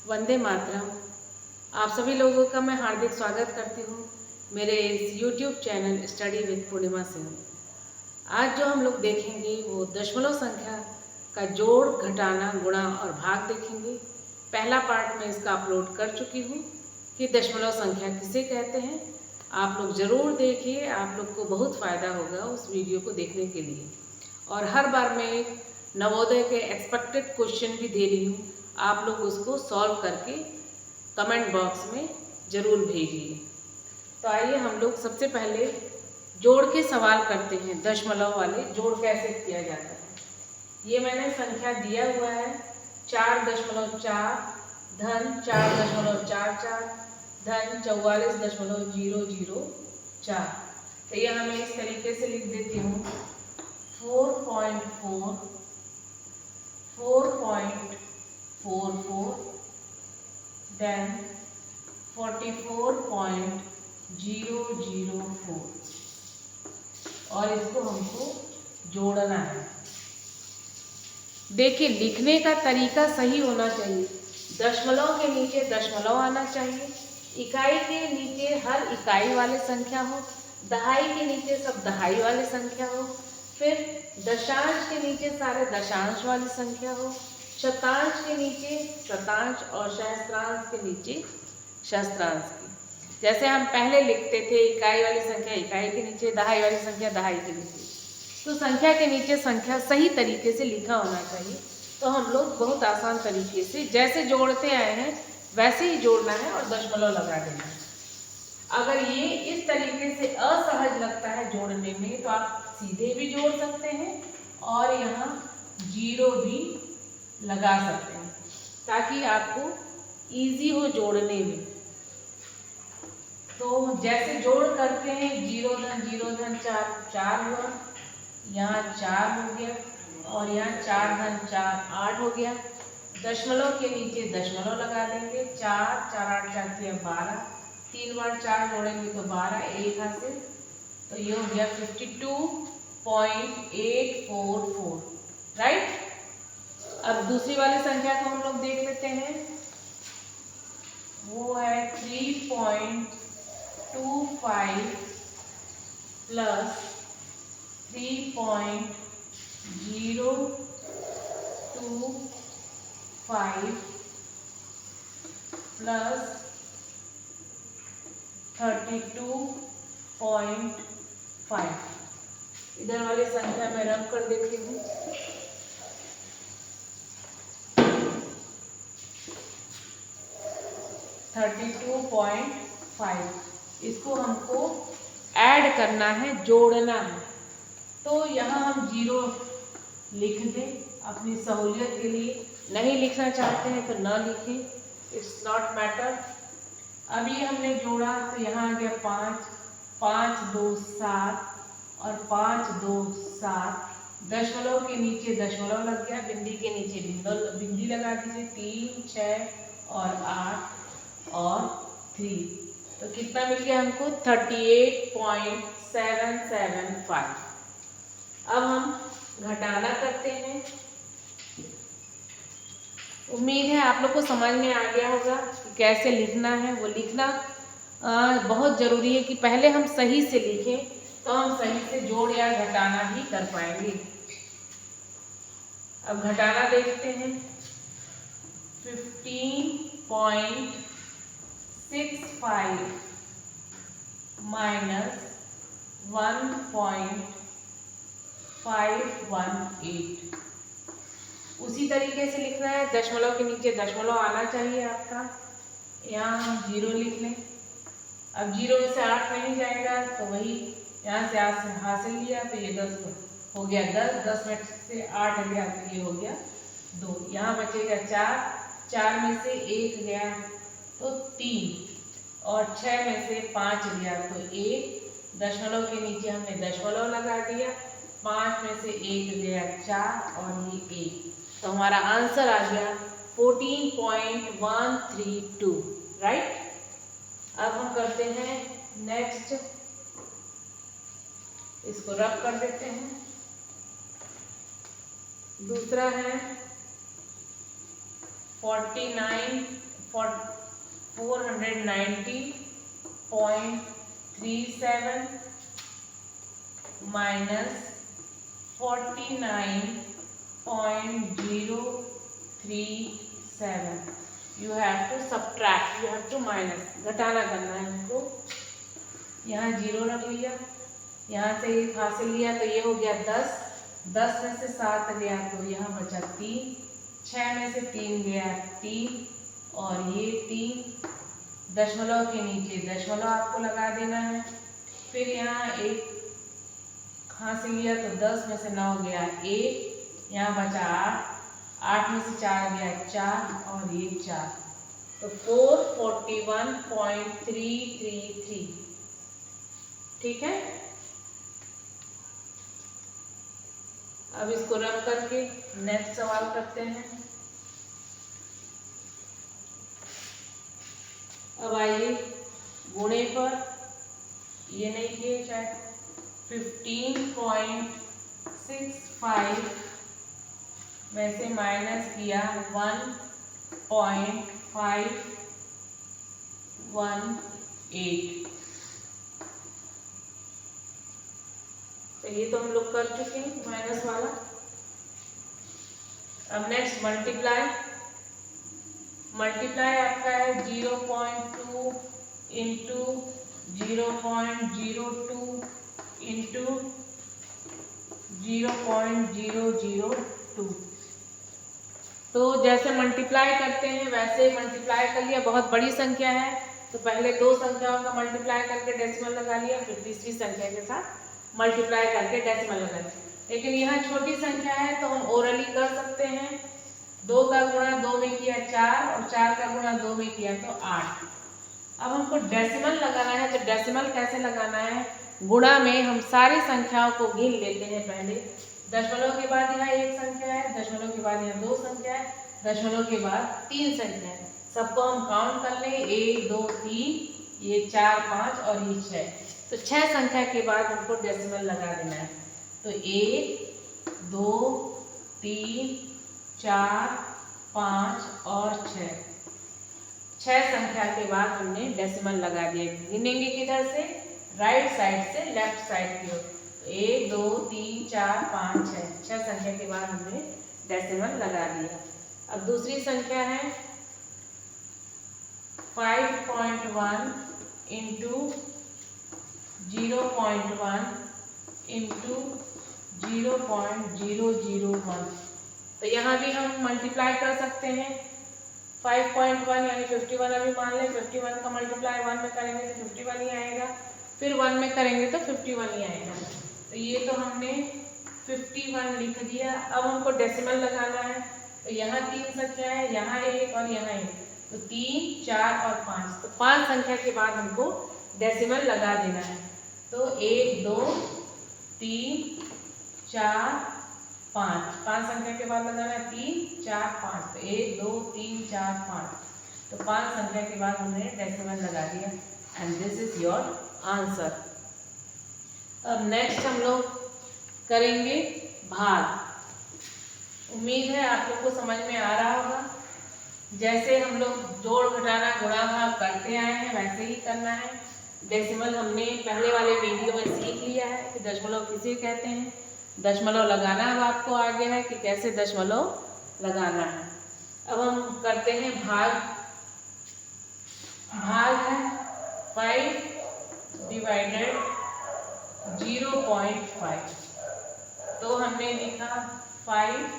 वंदे मातरम। आप सभी लोगों का मैं हार्दिक स्वागत करती हूँ मेरे इस YouTube चैनल स्टडी विद पूर्णिमा से। आज जो हम लोग देखेंगे वो दशमलव संख्या का जोड़, घटाना, गुणा और भाग देखेंगे। पहला पार्ट में इसका अपलोड कर चुकी हूँ कि दशमलव संख्या किसे कहते हैं। आप लोग ज़रूर देखिए, आप लोग को बहुत फ़ायदा होगा उस वीडियो को देखने के लिए। और हर बार मैं एक नवोदय के एक्सपेक्टेड क्वेश्चन भी दे रही हूँ, आप लोग उसको सॉल्व करके कमेंट बॉक्स में ज़रूर भेजिए। तो आइए हम लोग सबसे पहले जोड़ के सवाल करते हैं। दशमलव वाले जोड़ कैसे किया जाता है, ये मैंने संख्या दिया हुआ है 4.4 धन 4.44 धन 44.004। तो यह मैं इस तरीके से लिख देती हूँ 4.4 4.44 then 44.004 और इसको हमको जोड़ना है। देखिए, लिखने का तरीका सही होना चाहिए। दशमलव के नीचे दशमलव आना चाहिए, इकाई के नीचे हर इकाई वाले संख्या हो, दहाई के नीचे सब दहाई वाले संख्या हो, फिर दशांश के नीचे सारे दशांश वाली संख्या हो, शतांश के नीचे शतांश और सहस्त्रांश के नीचे सहस्त्रांश की। जैसे हम पहले लिखते थे इकाई वाली संख्या इकाई के नीचे, दहाई वाली संख्या दहाई के नीचे, तो संख्या के नीचे संख्या सही तरीके से लिखा होना चाहिए। तो हम लोग बहुत आसान तरीके से जैसे जोड़ते आए हैं वैसे ही जोड़ना है और दशमलव लगा देना है। अगर ये इस तरीके से असहज लगता है जोड़ने में तो आप सीधे भी जोड़ सकते हैं और यहाँ जीरो भी लगा सकते हैं ताकि आपको इजी हो जोड़ने में। तो जैसे जोड़ करते हैं 0 धन 4 हुआ, यहाँ 4 हो गया और यहाँ 4 धन 4 8 हो गया। दशमलव के नीचे दशमलव लगा देंगे, 4 4 8 4 12, 3 बार 4 जोड़ेंगे तो 12, एक हासिल। तो ये हो गया 52.844, राइट। अब दूसरी वाली संख्या को हम लोग देख लेते हैं, वो है 3.25 प्लस 3.025 प्लस 32.5। इधर वाली संख्या मैं रब कर देती हूँ। 32.5 इसको हमको ऐड करना है, जोड़ना है। तो यहाँ हम जीरो लिख दें अपनी सहूलियत के लिए। नहीं लिखना चाहते हैं तो ना लिखें, इट्स नॉट मैटर। अभी हमने जोड़ा तो यहाँ आ गया 5, 5 2 7 और 5 2 7। दशमलव के नीचे दशमलव लग गया, बिंदी के नीचे बिंदी लगा दीजिए। 3 6 और 8 और 3, तो कितना मिल गया हमको 38.775। अब हम घटाना करते हैं। उम्मीद है आप लोग को समझ में आ गया होगा कि कैसे लिखना है। वो लिखना बहुत ज़रूरी है कि पहले हम सही से लिखें तो हम सही से जोड़ या घटाना भी कर पाएंगे। अब घटाना देखते हैं। 15.65 माइनस 1.518। उसी तरीके से लिखना है, दशमलव के नीचे दशमलव आना चाहिए आपका। यहाँ हम जीरो लिख लें। अब जीरो में से 8 नहीं जाएगा तो वही यहाँ से हासिल लिया तो ये 10 हो गया। 10 में से 8 गया तो ये हो गया 2। यहाँ बचेगा 4, 4 में से 1 गया तो 3 और 6 में से 5 गया तो 1। दशमलव के नीचे हमने दशमलव लगा दिया, 5 में से 1 गया 4 और ये 1। तो हमारा आंसर आ गया 14.132, राइट। अब हम करते हैं नेक्स्ट, इसको रब कर देते हैं। दूसरा है 49 490.37 minus 49.037. You have to subtract, you have to minus, घटाना करना है हमको। यहाँ 0 रख लिया, यहाँ से 1 हासिल लिया तो ये हो गया 10, 10 में से 7 गया तो यहाँ बचा 3, 6 में से 3 गया 3 और ये 3, दशमलव के नीचे दशमलव आपको लगा देना है। फिर यहाँ 1 हासिल लिया तो 10 में से 9 गया 1, यहाँ बचा 8, 8 में से 4 गया 4 और ये 4, तो 441.333। ठीक है, अब इसको रब करके नेक्स्ट सवाल करते हैं। अब आइए गुणे पर, ये नहीं किए शायद, 15.65 में से माइनस किया 1.518, तो ये तो हम लोग कर चुके हैं माइनस वाला। अब नेक्स्ट मल्टीप्लाई, मल्टीप्लाई आपका है 0.2 इंटू 0.02 इंटू 0.002। तो जैसे मल्टीप्लाई करते हैं वैसे मल्टीप्लाई कर लिया, बहुत बड़ी संख्या है तो पहले 2 संख्याओं का मल्टीप्लाई करके डेसिमल लगा लिया, फिर तीसरी संख्या के साथ मल्टीप्लाई करके डेसिमल लगा लिया। लेकिन यहाँ छोटी संख्या है तो हम ओरली कर सकते हैं। 2 का गुणा 2 में किया 4 और 4 का गुणा 2 में किया तो 8। अब हमको डेसिमल लगाना है, तो डेसिमल कैसे लगाना है, गुणा में हम सारी संख्याओं को गिन लेते हैं पहले। दशमलव के बाद यहाँ 1 संख्या है, दशमलव के बाद यहाँ 2 संख्या है, दशमलव के बाद 3 संख्या है। सबको हम काउंट कर लें, 1 2 3, ये 4 5 और ये 6, तो 6 संख्या के बाद हमको डेसिमल लगा देना है। तो 1 2 3 4 5 और 6, 6 संख्या के बाद हमने डेसिमल लगा दिया। गिनेंगे किधर से, राइट साइड से लेफ्ट साइड की ओर। 1 2 3 4 5 6, 6 संख्या के बाद हमने डेसिमल लगा दिया। अब दूसरी संख्या है 5.1 इंटू 0.1 इंटू 0.001, तो यहाँ भी हम मल्टीप्लाई कर सकते हैं। 5.1 यानी 51 अभी मान लें, 51 का मल्टीप्लाई 1 में करेंगे तो 51 ही आएगा, फिर 1 में करेंगे तो 51 ही आएगा। तो ये तो हमने 51 लिख दिया। अब हमको डेसिमल लगाना है, तो यहाँ 3 संख्या है, यहाँ 1 और यहाँ 1, तो 3 4 और 5, तो 5 संख्या के बाद हमको डेसिमल लगा देना है। तो 1 2 3 4 5, 5 संख्या के बाद लगाना है 3 4 5, तो 1 2 3 4 5, तो 5 संख्या के बाद हमने डेसिमल लगा दिया and this is your answer. अब नेक्स्ट हम लोग करेंगे भाग। उम्मीद है आप लोग को समझ में आ रहा होगा। जैसे हम लोग जोड़ घटाना गुणा भाग करते आए हैं वैसे ही करना है। डेसिमल हमने पहले वाले वीडियो में सीख लिया है कि दशमलव किसे कहते हैं, दशमलव लगाना अब आपको आ गया है कि कैसे दशमलव लगाना है। अब हम करते हैं भाग। भाग है 5 डिवाइडेड 0.5, तो हमने लिखा 5।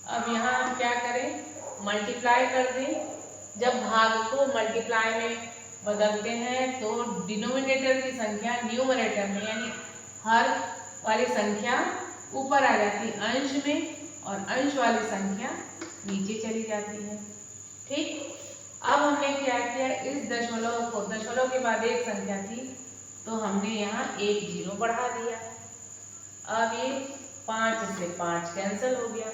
अब यहाँ हम क्या करें, मल्टीप्लाई कर दें। जब भाग को मल्टीप्लाई में बदलते हैं तो डिनोमिनेटर की संख्या न्यूमरेटर में यानी हर वाली संख्या ऊपर आ जाती है अंश में, और अंश वाली संख्या नीचे चली जाती है। ठीक, अब हमने क्या किया, इस दशमलव को, दशमलव के बाद 1 संख्या थी तो हमने यहाँ 1 0 बढ़ा दिया। अब ये 5 से 5 कैंसिल हो गया,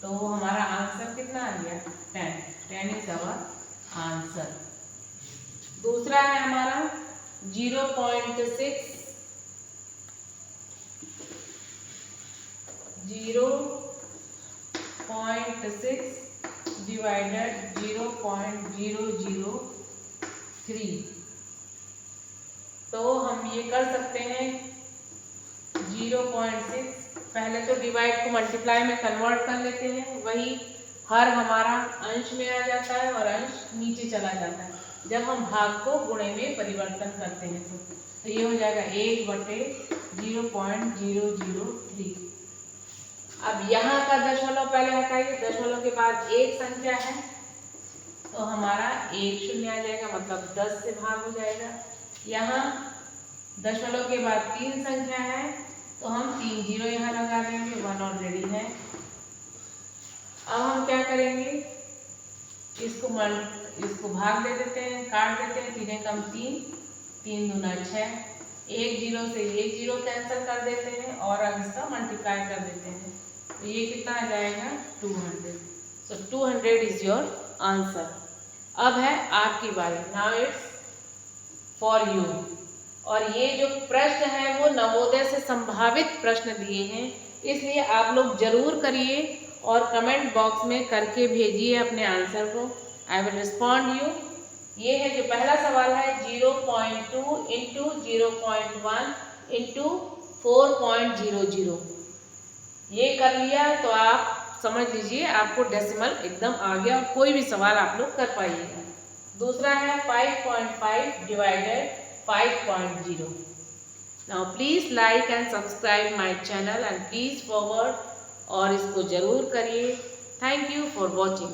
तो हमारा आंसर कितना आ गया, 10। 10 इज आवर आंसर। दूसरा है हमारा 0.6 0.6 डिवाइडेड 0.003। तो हम ये कर सकते हैं 0.6, पहले तो डिवाइड को मल्टीप्लाई में कन्वर्ट कर लेते हैं, वही हर हमारा अंश में आ जाता है और अंश नीचे चला जाता है जब हम भाग को गुणे में परिवर्तन करते हैं। तो ये हो जाएगा 1/0.003। अब यहाँ का दशमलव पहले हटाइए, दशमलव के बाद एक संख्या है तो हमारा 1 शून्य आ जाएगा, मतलब 10 से भाग हो जाएगा। यहाँ दशमलव के बाद 3 संख्या है तो हम 3 जीरो यहाँ लगा देंगे, 1 ऑलरेडी है। अब हम क्या करेंगे, इसको भाग दे देते हैं, काट देते हैं, 3 कम 3, 3 दूना 6, एक जीरो से एक जीरो कैंसिल कर देते हैं और अब इसका मल्टीप्लाई कर देते हैं। तो ये कितना आ जाएगा 200। सो 200 इज योर आंसर। अब है आपकी बारी, नाउ इट्स फॉर यू। और ये जो प्रश्न है वो नवोदय से संभावित प्रश्न दिए हैं, इसलिए आप लोग जरूर करिए और कमेंट बॉक्स में करके भेजिए अपने आंसर को। I will respond you. ये है जो पहला सवाल है 0.2 इंटू 0.1 इंटू 4.00। ये कर लिया तो आप समझ लीजिए आपको डेसिमल एकदम आ गया और कोई भी सवाल आप लोग कर पाइएगा। दूसरा है 5.5 divided 5.0। Now please like and subscribe my channel and please forward और इसको ज़रूर करिए। Thank you for watching.